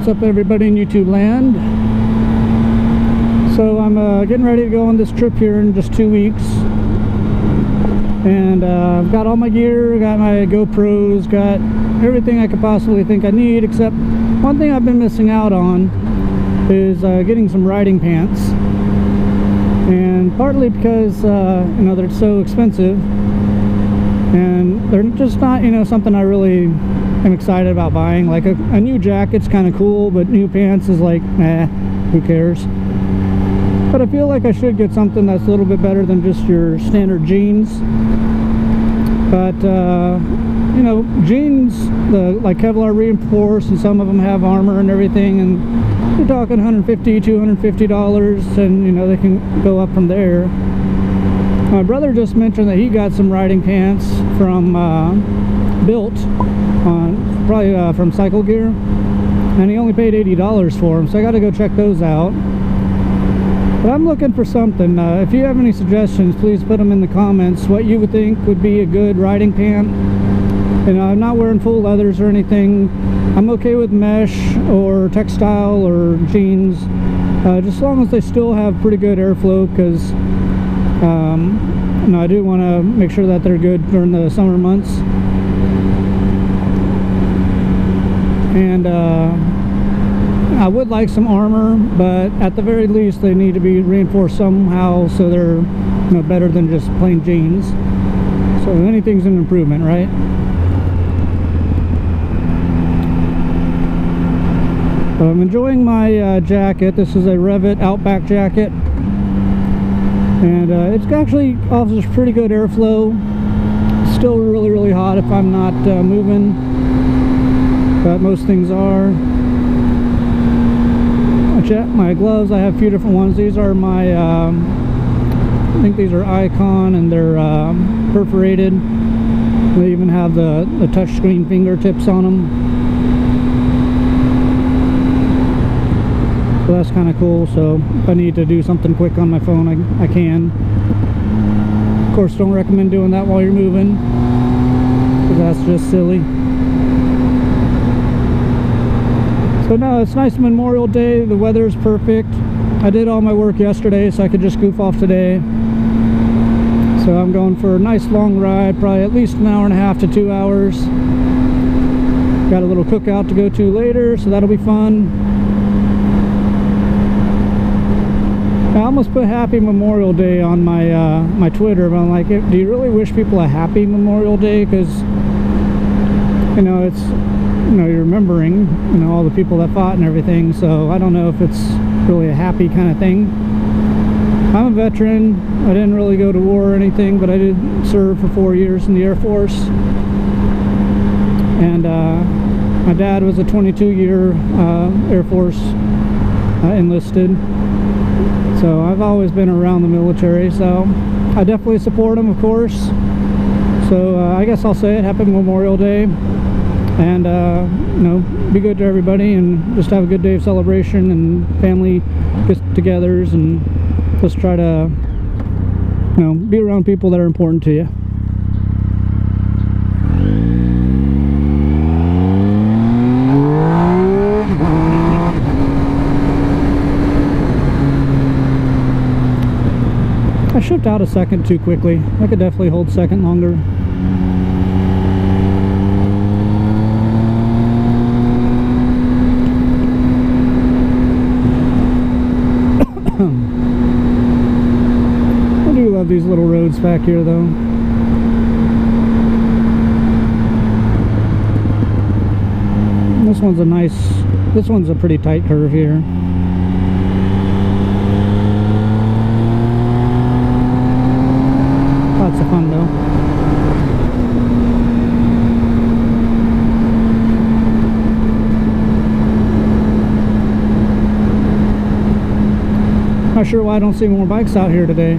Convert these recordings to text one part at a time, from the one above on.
What's up, everybody in YouTube land? So I'm getting ready to go on this trip here in just 2 weeks, and I've got all my gear, got my GoPros, got everything I could possibly think I need, except one thing I've been missing out on is getting some riding pants, and partly because you know, they're so expensive, and they're just not, you know, something I really am excited about buying. Like a new jacket's kind of cool, but new pants is like, nah, who cares? But I feel like I should get something that's a little bit better than just your standard jeans. But you know, jeans, like Kevlar reinforced, and some of them have armor and everything, and you're talking $150, $250, and you know, they can go up from there. My brother just mentioned that he got some riding pants from Built, probably from Cycle Gear, and he only paid $80 for them, so I got to go check those out. But I'm looking for something. If you have any suggestions, please put them in the comments, what you would think would be a good riding pant. And I'm not wearing full leathers or anything. I'm okay with mesh or textile or jeans, just as long as they still have pretty good airflow, because you know, I do want to make sure that they're good during the summer months. And I would like some armor, but at the very least they need to be reinforced somehow, so they're, you know, better than just plain jeans. So anything's an improvement, right? But I'm enjoying my jacket. This is a Revit Outback jacket, and it's actually offers pretty good airflow. It's still really hot if I'm not moving, but most things are. My gloves, I have a few different ones. These are my I think these are Icon, and they're perforated. They even have the touchscreen fingertips on them, so that's kind of cool. So if I need to do something quick on my phone, I can. Of course, don't recommend doing that while you're moving, because that's just silly. So no, it's nice Memorial Day. The weather is perfect. I did all my work yesterday, so I could just goof off today. So I'm going for a nice long ride, probably at least an hour and a half to 2 hours. Got a little cookout to go to later, so that'll be fun. I almost put Happy Memorial Day on my my Twitter, but I'm like, do you really wish people a happy Memorial Day? Because, you know, it's, you know, you're remembering, you know, all the people that fought and everything, so I don't know if it's really a happy kind of thing. I'm a veteran. I didn't really go to war or anything, but I did serve for 4 years in the Air Force, and my dad was a 22-year Air Force enlisted, so I've always been around the military, so I definitely support him, of course. So I guess I'll say it, Happy Memorial Day. And you know, be good to everybody, and just have a good day of celebration and family get-togethers, and just try to, you know, be around people that are important to you. I shipped out a second too quickly. I could definitely hold second longer. I do love these little roads back here, though. This one's a pretty tight curve here. Lots of fun, though. Not sure why I don't see more bikes out here today.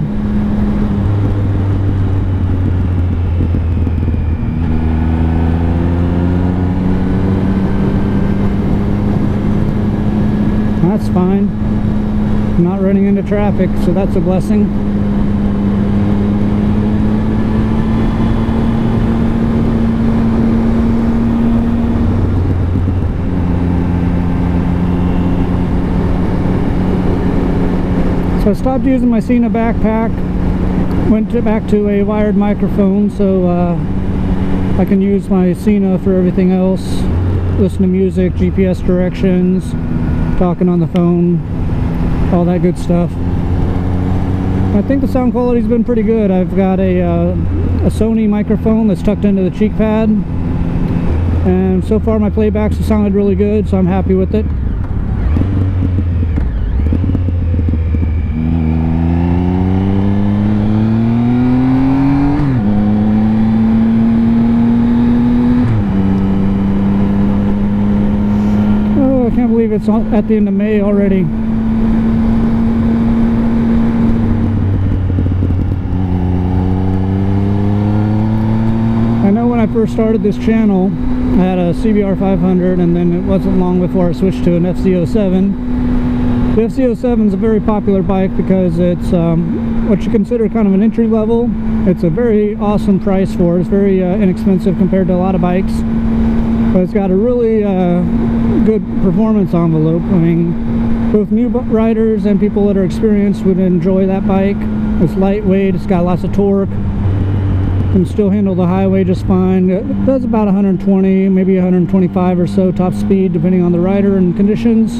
That's fine. I'm not running into traffic, so that's a blessing. So I stopped using my Sena backpack, went back to a wired microphone, so I can use my Sena for everything else, listen to music, GPS directions, talking on the phone, all that good stuff. I think the sound quality's been pretty good. I've got a Sony microphone that's tucked into the cheek pad, and so far my playbacks have sounded really good, so I'm happy with it. Oh, I can't believe it's at the end of May already. I know when I first started this channel, I had a CBR 500, and then it wasn't long before I switched to an FZ07. The FZ07 is a very popular bike because it's what you consider kind of an entry level. It's a very awesome price for it. It's very inexpensive compared to a lot of bikes, but it's got a really good performance envelope. I mean, both new riders and people that are experienced would enjoy that bike. It's lightweight, it's got lots of torque, can still handle the highway just fine. It does about 120, maybe 125 or so top speed, depending on the rider and conditions.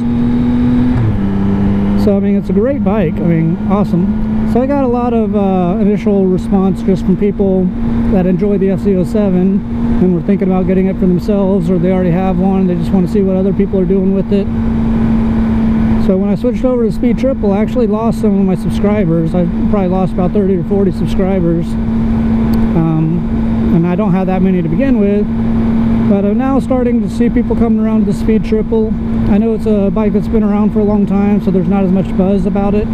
So I mean, it's a great bike. I mean, awesome. So I got a lot of initial response just from people that enjoy the FZ07 and were thinking about getting it for themselves, or they already have one and they just want to see what other people are doing with it. So when I switched over to Speed Triple, I actually lost some of my subscribers. I probably lost about 30 or 40 subscribers. And I don't have that many to begin with, but I'm now starting to see people coming around to the Speed Triple. I know it's a bike that's been around for a long time, so there's not as much buzz about it,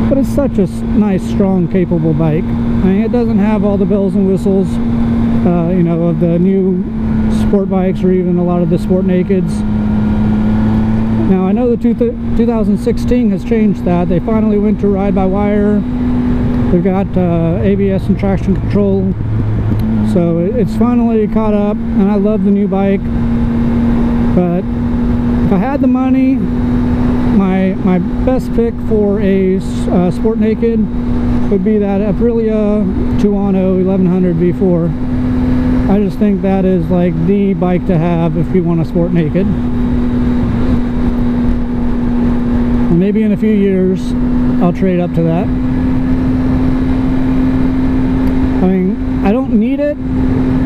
but it's such a nice, strong, capable bike. I mean, it doesn't have all the bells and whistles, you know, of the new sport bikes or even a lot of the Sport Nakeds. Now I know the 2016 has changed that. They finally went to ride-by-wire. They've got ABS and traction control, so it's finally caught up, and I love the new bike. But if I had the money, my best pick for a Sport Naked would be that Aprilia Tuono 1100 V4. I just think that is like the bike to have if you want a Sport Naked. And maybe in a few years I'll trade up to that. I mean, I don't need it,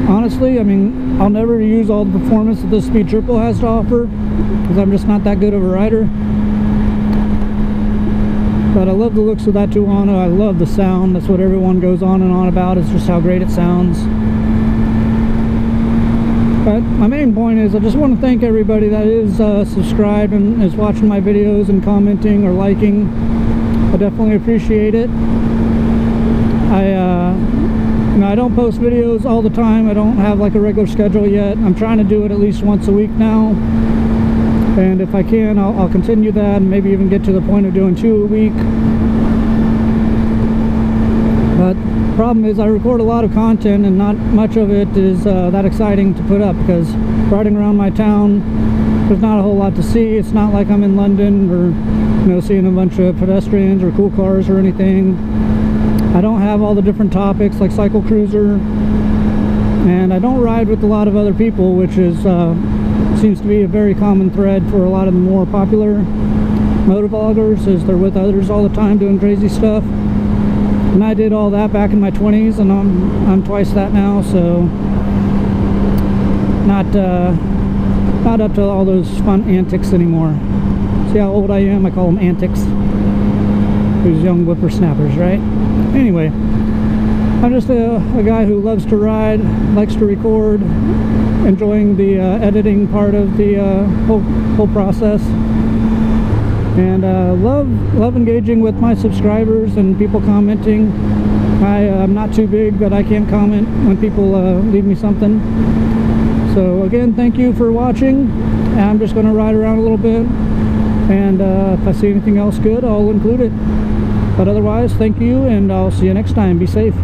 honestly. I mean, I'll never use all the performance that the Speed Triple has to offer because I'm just not that good of a rider. But I love the looks of that Tuono. I love the sound. That's what everyone goes on and on about. It's just how great it sounds. But my main point is I just want to thank everybody that is subscribed and is watching my videos and commenting or liking. I definitely appreciate it. I don't post videos all the time. I don't have like a regular schedule yet. I'm trying to do it at least once a week now, and if I can, I'll continue that and maybe even get to the point of doing 2 a week. But the problem is I record a lot of content and not much of it is that exciting to put up, because riding around my town, there's not a whole lot to see. It's not like I'm in London or, you know, seeing a bunch of pedestrians or cool cars or anything. I don't have all the different topics like Cycle Cruiser, and I don't ride with a lot of other people, which is seems to be a very common thread for a lot of the more popular motovloggers, is they're with others all the time doing crazy stuff. And I did all that back in my 20s, and I'm twice that now, so not up to all those fun antics anymore. See how old I am? I call them antics. Those young whippersnappers, right? Anyway, I'm just a guy who loves to ride, likes to record, enjoying the editing part of the whole process, and love engaging with my subscribers and people commenting. I'm not too big, but I can comment when people leave me something. So again, thank you for watching. I'm just going to ride around a little bit, and if I see anything else good, I'll include it. But otherwise, thank you, and I'll see you next time. Be safe.